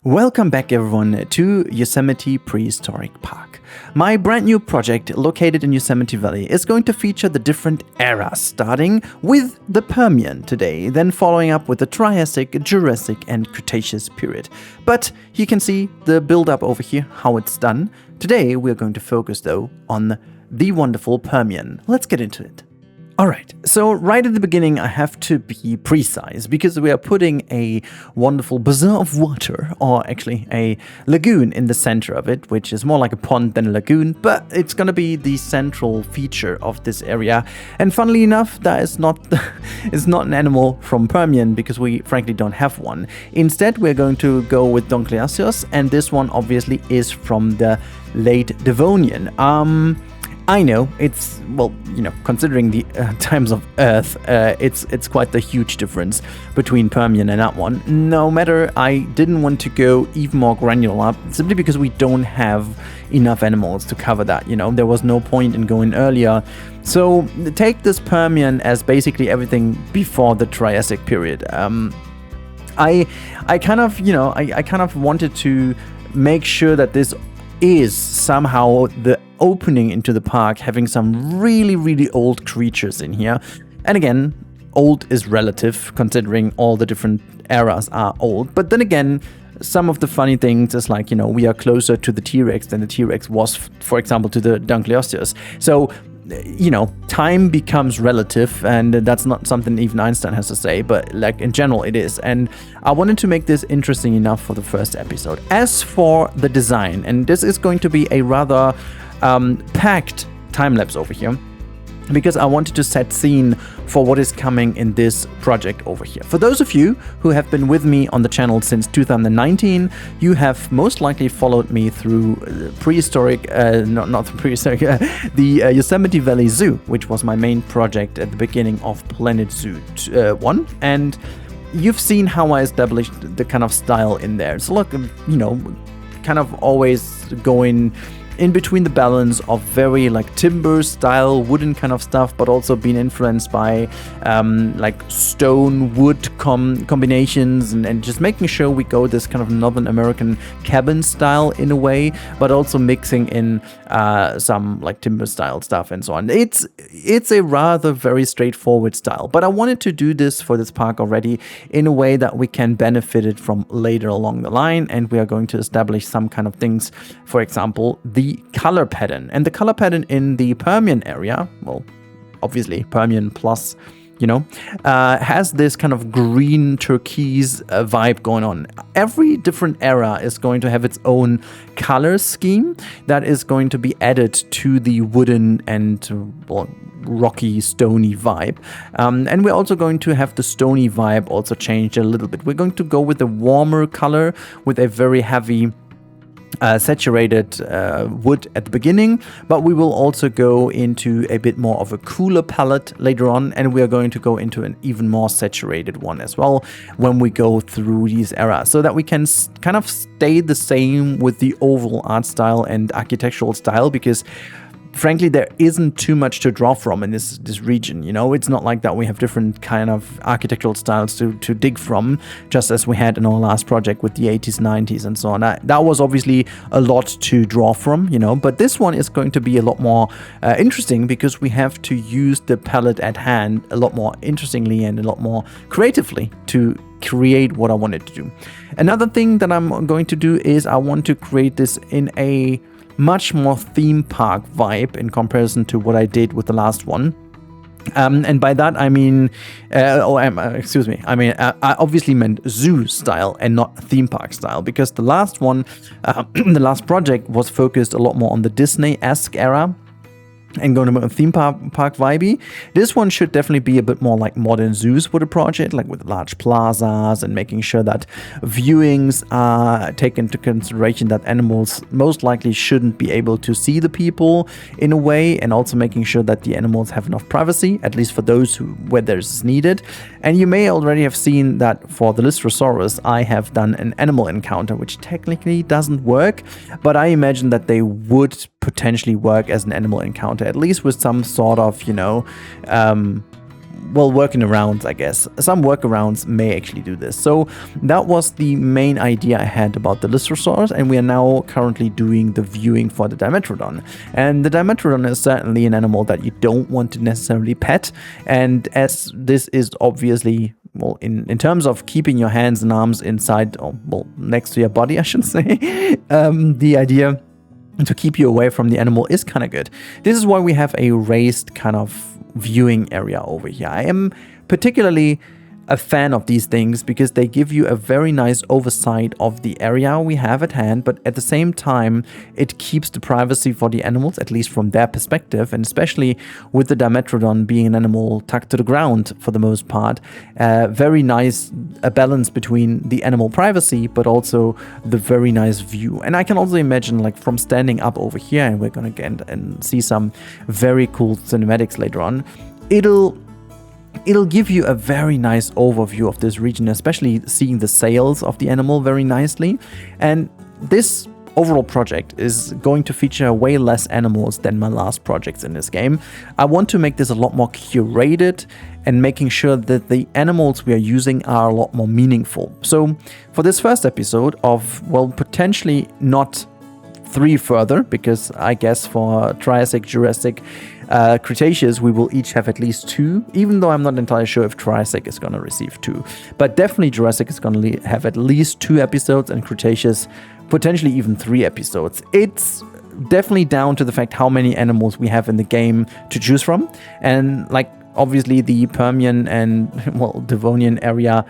Welcome back everyone to Yosemite Prehistoric Park. My brand new project located in Yosemite Valley is going to feature the different eras, starting with the Permian today, then following up with the Triassic, Jurassic and Cretaceous period. But you can see the build-up over here, how it's done. Today we're going to focus though on the wonderful Permian. Let's get into it. Alright, so right at the beginning I have to be precise because we are putting a wonderful bazaar of water, or actually a lagoon in the center of it, which is more like a pond than a lagoon, but it's gonna be the central feature of this area. And funnily enough, that is not an animal from Permian because we frankly don't have one. Instead, we're going to go with Doncliasios, and this one obviously is from the late Devonian. I know, it's, well, you know, considering the times of Earth, it's quite the huge difference between Permian and that one. No matter, I didn't want to go even more granular, simply because we don't have enough animals to cover that, you know, there was no point in going earlier. So take this Permian as basically everything before the Triassic period. I kind of wanted to make sure that this is somehow the opening into the park, having some really old creatures in here. And again, old is relative considering all the different eras are old, but then again, some of the funny things is like, you know, we are closer to the T-Rex than the T-Rex was, for example, to the Doncliasios. So, you know, time becomes relative, and that's not something even Einstein has to say, but like in general it is. And I wanted to make this interesting enough for the first episode. As for the design, and this is going to be a rather packed time-lapse over here, because I wanted to set scene for what is coming in this project over here. For those of you who have been with me on the channel since 2019, you have most likely followed me through prehistoric, the Yosemite Valley Zoo, which was my main project at the beginning of Planet Zoo 1, and you've seen how I established the kind of style in there. So look, you know, kind of always going in between the balance of very like timber style, wooden kind of stuff, but also being influenced by like stone wood combinations, and just making sure we go this kind of Northern American cabin style in a way, but also mixing in some like timber style stuff and so on. It's a rather very straightforward style, but I wanted to do this for this park already in a way that we can benefit it from later along the line, and we are going to establish some kind of things. For example, the color pattern, and the color pattern in the Permian area, well, obviously Permian plus, you know, has this kind of green turquoise vibe going on. Every different era is going to have its own color scheme that is going to be added to the wooden and, well, rocky, stony vibe. And we're also going to have the stony vibe also changed a little bit. We're going to go with a warmer color with a very heavy saturated wood at the beginning, but we will also go into a bit more of a cooler palette later on, and we are going to go into an even more saturated one as well when we go through these eras, so that we can kind of stay the same with the overall art style and architectural style, because frankly, there isn't too much to draw from in this region, you know? It's not like that we have different kind of architectural styles to dig from, just as we had in our last project with the 80s, 90s and so on. That was obviously a lot to draw from, you know, but this one is going to be a lot more interesting, because we have to use the palette at hand a lot more interestingly and a lot more creatively to create what I wanted to do. Another thing that I'm going to do is I want to create this in a much more theme park vibe in comparison to what I did with the last one. And by that I mean, I obviously meant zoo style and not theme park style, because the last one, the last project was focused a lot more on the Disney-esque era and going to a theme park vibey. This one should definitely be a bit more like modern zoos with a project, like with large plazas, and making sure that viewings are taken into consideration that animals most likely shouldn't be able to see the people in a way, and also making sure that the animals have enough privacy, at least for those where there's needed. And you may already have seen that for the Lystrosaurus, I have done an animal encounter, which technically doesn't work, but I imagine that they would potentially work as an animal encounter, at least with some sort of, you know, well, working around, I guess. Some workarounds may actually do this. So that was the main idea I had about the Lystrosaurus, and we are now currently doing the viewing for the Dimetrodon. And the Dimetrodon is certainly an animal that you don't want to necessarily pet, and as this is obviously, well, in terms of keeping your hands and arms inside, or, well, next to your body, I should say, the idea to keep you away from the animal is kind of good. This is why we have a raised kind of viewing area over here. I am particularly a fan of these things because they give you a very nice oversight of the area we have at hand, but at the same time it keeps the privacy for the animals, at least from their perspective, and especially with the Dimetrodon being an animal tucked to the ground for the most part, very nice a balance between the animal privacy but also the very nice view. And I can also imagine, like, from standing up over here, and we're gonna get and see some very cool cinematics later on, it'll give you a very nice overview of this region, especially seeing the sails of the animal very nicely. And this overall project is going to feature way less animals than my last projects in this game. I want to make this a lot more curated and making sure that the animals we are using are a lot more meaningful. So for this first episode of, well, potentially not 3 further, because I guess for Triassic, Jurassic, Cretaceous, we will each have at least 2, even though I'm not entirely sure if Triassic is going to receive 2. But definitely Jurassic is going to have at least 2 episodes, and Cretaceous potentially even 3 episodes. It's definitely down to the fact how many animals we have in the game to choose from. And, like, obviously the Permian and, well, Devonian era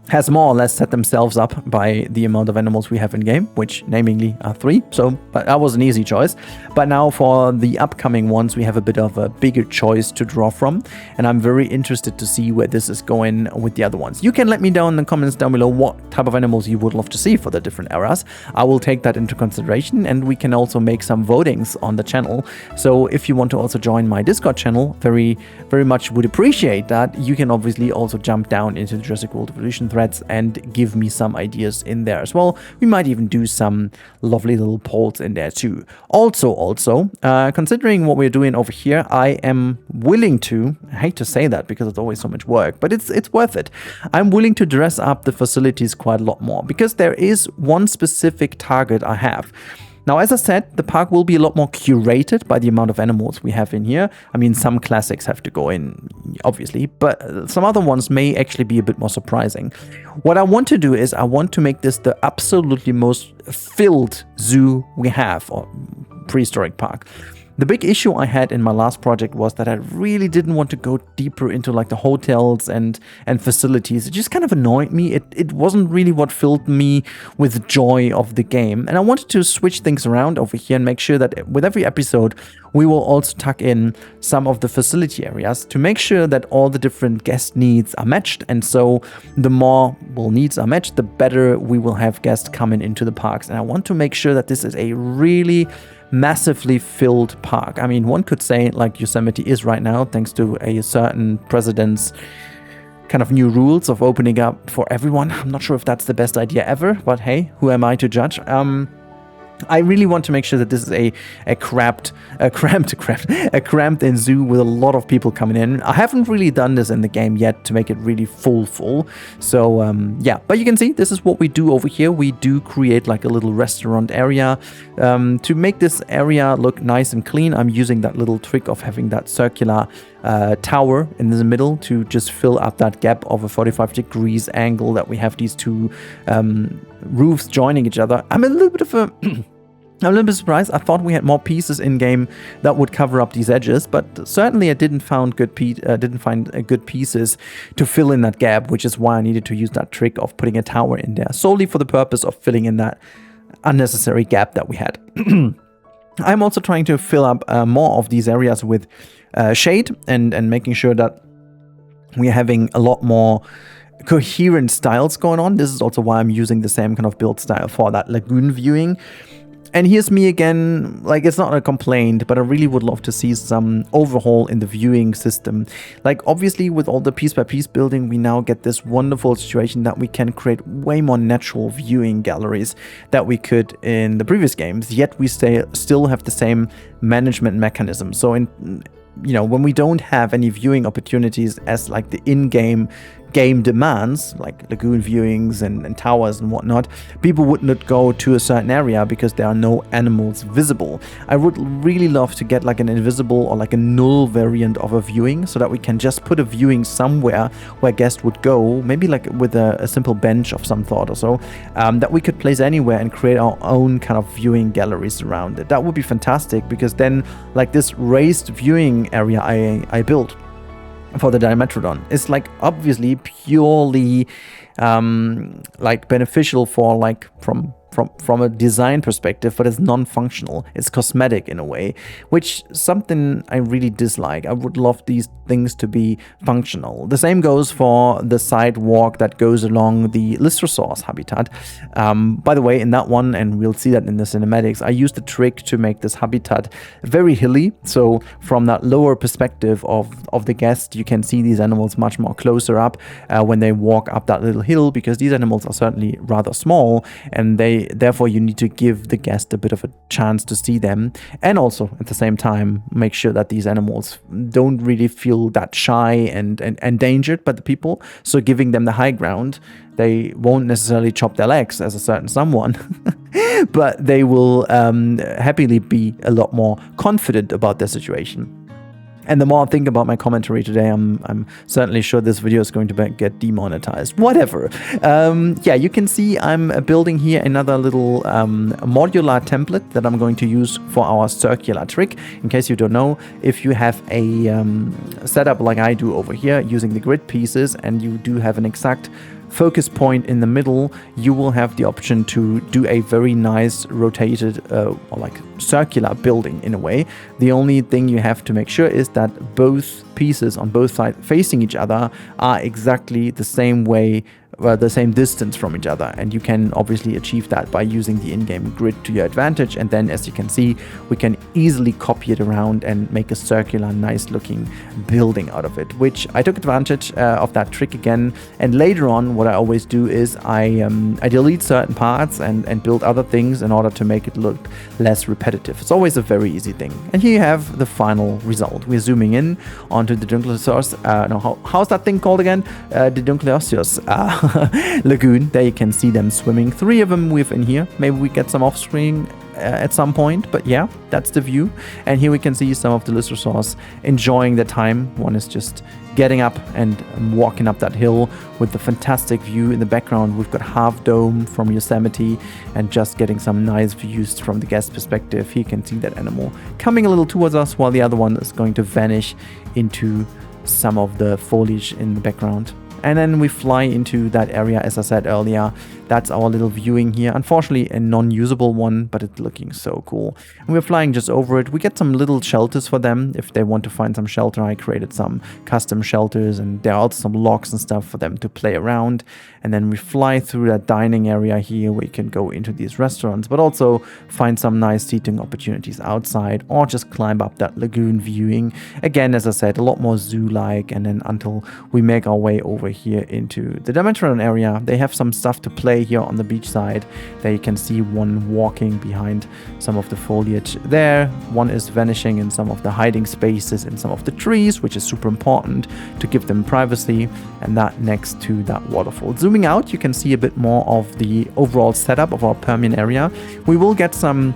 has more or less set themselves up by the amount of animals we have in game, which namingly are 3. So, but that was an easy choice. But now for the upcoming ones, we have a bit of a bigger choice to draw from, and I'm very interested to see where this is going with the other ones. You can let me know in the comments down below what type of animals you would love to see for the different eras. I will take that into consideration, and we can also make some votings on the channel. So if you want to also join my Discord channel, very, very much would appreciate that. You can obviously also jump down into the Jurassic World Evolution threads and give me some ideas in there as well. We might even do some lovely little polls in there too. Also, considering what we're doing over here, I am willing to, I hate to say that because it's always so much work, but it's worth it. I'm willing to dress up the facilities quite a lot more because there is one specific target I have. Now, as I said, the park will be a lot more curated by the amount of animals we have in here. I mean, some classics have to go in, obviously, but some other ones may actually be a bit more surprising. What I want to do is I want to make this the absolutely most filled zoo we have, or prehistoric park. The big issue I had in my last project was that I really didn't want to go deeper into, like, the hotels and facilities. It just kind of annoyed me. It wasn't really what filled me with joy of the game. And I wanted to switch things around over here and make sure that with every episode, we will also tuck in some of the facility areas to make sure that all the different guest needs are matched. And so the more, well, needs are matched, the better we will have guests coming into the parks. And I want to make sure that this is a really massively filled park. I mean, one could say, like Yosemite is right now, thanks to a certain president's kind of new rules of opening up for everyone. I'm not sure if that's the best idea ever, but hey, who am I to judge? I really want to make sure that this is a cramped in zoo with a lot of people coming in. I haven't really done this in the game yet to make it really full. So yeah, but you can see this is what we do over here. We do create like a little restaurant area to make this area look nice and clean. I'm using that little trick of having that circular tower in the middle to just fill up that gap of a 45 degrees angle that we have these two roofs joining each other. I'm a little bit surprised. I thought we had more pieces in game that would cover up these edges, but certainly I didn't find good pieces to fill in that gap, which is why I needed to use that trick of putting a tower in there solely for the purpose of filling in that unnecessary gap that we had. I'm also trying to fill up more of these areas with shade and making sure that we're having a lot more coherent styles going on. This is also why I'm using the same kind of build style for that lagoon viewing. And here's me again, like, it's not a complaint, but I really would love to see some overhaul in the viewing system. Like, obviously with all the piece by piece building, we now get this wonderful situation that we can create way more natural viewing galleries that we could in the previous games, yet we still have the same management mechanism. So when we don't have any viewing opportunities as like the in-game game demands, like lagoon viewings and towers and whatnot, people would not go to a certain area because there are no animals visible. I would really love to get like an invisible or like a null variant of a viewing, so that we can just put a viewing somewhere where guests would go, maybe like with a simple bench of some sort or so, that we could place anywhere and create our own kind of viewing galleries around it. That would be fantastic, because then like this raised viewing area I built for the Dimetrodon is like obviously purely like beneficial for like from a design perspective, but it's non-functional. It's cosmetic in a way, which something I really dislike. I would love these things to be functional. The same goes for the sidewalk that goes along the Lystrosaurus habitat. By the way, in that one, and we'll see that in the cinematics, I used a trick to make this habitat very hilly. So from that lower perspective of the guest, you can see these animals much more closer up when they walk up that little hill, because these animals are certainly rather small, and therefore you need to give the guest a bit of a chance to see them, and also at the same time make sure that these animals don't really feel that shy and endangered by the people. So giving them the high ground, they won't necessarily chop their legs as a certain someone, but they will happily be a lot more confident about their situation. And the more I think about my commentary today, I'm certainly sure this video is going to get demonetized. Whatever. Yeah, you can see I'm building here another little modular template that I'm going to use for our circular trick. In case you don't know, if you have a setup like I do over here using the grid pieces, and you do have an exact focus point in the middle, you will have the option to do a very nice rotated or like circular building in a way. The only thing you have to make sure is that both pieces on both sides facing each other are exactly the same way, the same distance from each other, and you can obviously achieve that by using the in-game grid to your advantage. And then, as you can see, we can easily copy it around and make a circular, nice looking building out of it, which I took advantage of that trick again. And later on, what I always do is I delete certain parts and build other things in order to make it look less repetitive. It's always a very easy thing. And here you have the final result. We're zooming in onto the Dunkleosteus, how's that thing called again? The Dunkleosteus lagoon. There you can see them swimming. 3 of them within here. Maybe we get some off screen at some point, but yeah, that's the view. And here we can see some of the Lystrosaurs enjoying their time. One is just getting up and walking up that hill with the fantastic view in the background. We've got Half Dome from Yosemite and just getting some nice views from the guest perspective. Here you can see that animal coming a little towards us, while the other one is going to vanish into some of the foliage in the background. And then we fly into that area, as I said earlier. That's our little viewing here. Unfortunately, a non-usable one, but it's looking so cool. And we're flying just over it. We get some little shelters for them if they want to find some shelter. I created some custom shelters, and there are also some locks and stuff for them to play around. And then we fly through that dining area here where you can go into these restaurants, but also find some nice seating opportunities outside, or just climb up that lagoon viewing. Again, as I said, a lot more zoo-like. And then until we make our way over here into the Dimetrodon area, they have some stuff to play here on the beach side. There you can see one walking behind some of the foliage there. One is vanishing in some of the hiding spaces in some of the trees, which is super important to give them privacy. And that next to that waterfall. Zooming out, you can see a bit more of the overall setup of our Permian area. We will get some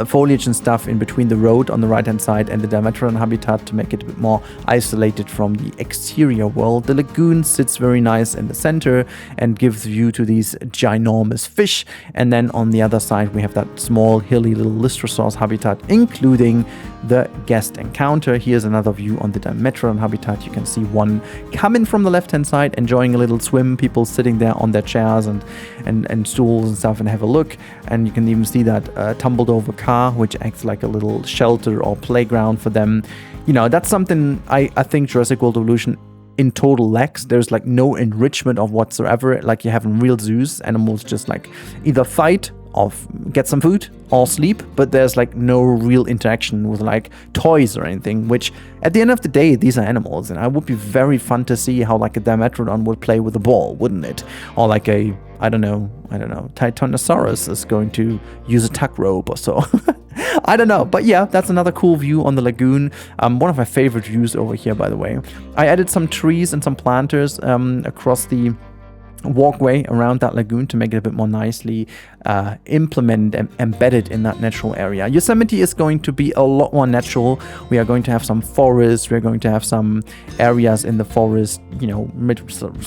foliage and stuff in between the road on the right hand side and the Dimetrodon habitat to make it a bit more isolated from the exterior world. The lagoon sits very nice in the center and gives view to these ginormous fish. And then on the other side we have that small hilly little Lystrosaurus habitat, including the guest encounter. Here's another view on the Dimetrodon habitat. You can see one coming from the left hand side, enjoying a little swim, people sitting there on their chairs and stools and stuff and have a look. And you can even see that tumbled over car, which acts like a little shelter or playground for them. You know, that's something I think Jurassic World Evolution in total lacks. There's like no enrichment of whatsoever, like you have in real zoos. Animals just like either fight or get some food or sleep, but there's like no real interaction with like toys or anything, which at the end of the day, these are animals, and it would be very fun to see how like a Dimetrodon would play with a ball, wouldn't it? Or like a, I don't know, Titanosaurus is going to use a tuck rope or so. I don't know, but yeah, that's another cool view on the lagoon. One of my favorite views over here, by the way. I added some trees and some planters across the walkway around that lagoon to make it a bit more nicely implemented and embedded in that natural area. Yosemite is going to be a lot more natural. We are going to have some forests. We're going to have some areas in the forest, you know,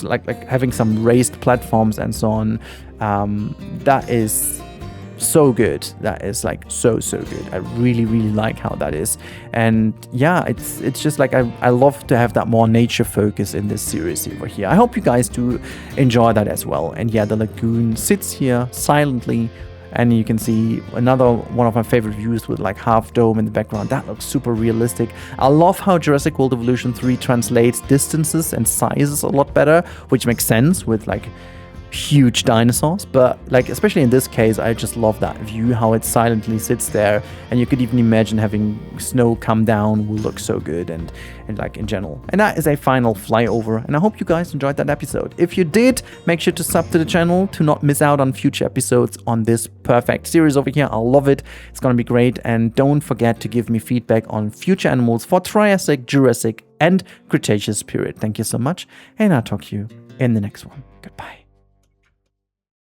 like having some raised platforms and so on. That is so good. That is like so good. I really like how that is. And yeah, it's just like I love to have that more nature focus in this series over here. I hope you guys do enjoy that as well. And yeah, the lagoon sits here silently, and you can see another one of my favorite views with like half dome in the background. That looks super realistic. I love how Jurassic World Evolution 3 translates distances and sizes a lot better, which makes sense with like huge dinosaurs, but like especially in this case, I just love that view, how it silently sits there, and you could even imagine having snow come down will look so good and like in general. And that is a final flyover, and I hope you guys enjoyed that episode. If you did, make sure to sub to the channel to not miss out on future episodes on this perfect series over here. I love it. It's gonna be great. And don't forget to give me feedback on future animals for Triassic, Jurassic, and Cretaceous period. Thank you so much, and I'll talk to you in the next one. Goodbye.